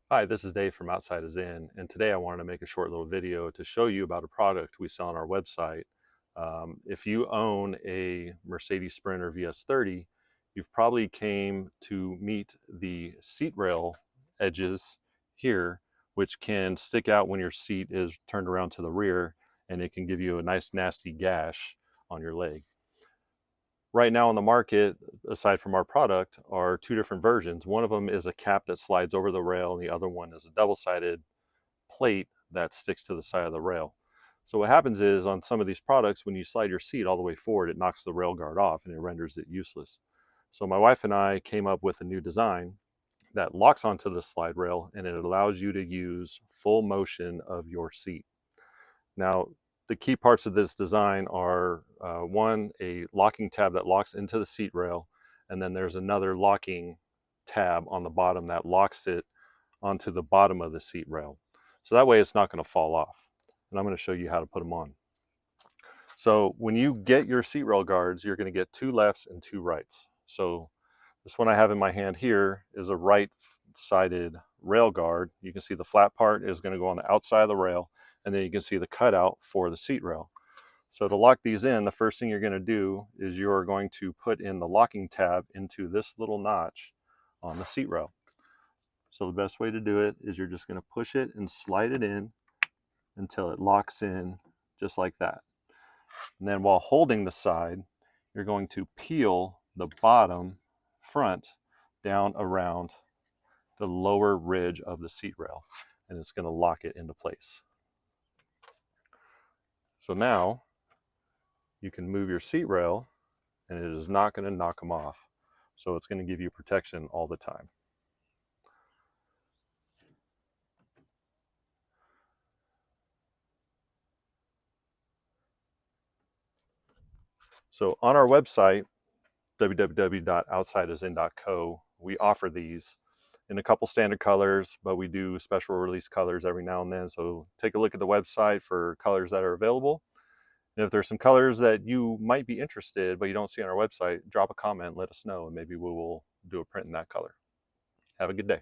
Hi, this is Dave from Outside is In, and today I wanted to make a short little video to show you about a product we sell on our website. If you own a Mercedes Sprinter VS30, you've probably came to meet the seat rail edges here, which can stick out when your seat is turned around to the rear, and it can give you a nice nasty gash on your leg. Right now on the market, aside from our product, are two different versions. One of them is a cap that slides over the rail, and the other one is a double-sided plate that sticks to the side of the rail. So what happens is on some of these products, when you slide your seat all the way forward, it knocks the rail guard off and it renders it useless. So my wife and I came up with a new design that locks onto the slide rail, and it allows you to use full motion of your seat. Now, the key parts of this design are one, a locking tab that locks into the seat rail, and then there's another locking tab on the bottom that locks it onto the bottom of the seat rail. So that way it's not going to fall off. And I'm going to show you how to put them on. So when you get your seat rail guards, you're going to get two lefts and two rights. So this one I have in my hand here is a right-sided rail guard. You can see the flat part is going to go on the outside of the rail, and then you can see the cutout for the seat rail. So to lock these in, the first thing you're going to do is you're going to put in the locking tab into this little notch on the seat rail. So the best way to do it is you're just going to push it and slide it in until it locks in just like that. And then while holding the side, you're going to peel the bottom front down around the lower ridge of the seat rail, and it's going to lock it into place. So now you can move your seat rail and it is not going to knock them off. So it's going to give you protection all the time. So on our website, www.outsideasin.co, we offer these in a couple standard colors, but we do special release colors every now and then. So take a look at the website for colors that are available. And if there's some colors that you might be interested, but you don't see on our website, drop a comment, let us know, and maybe we will do a print in that color. Have a good day.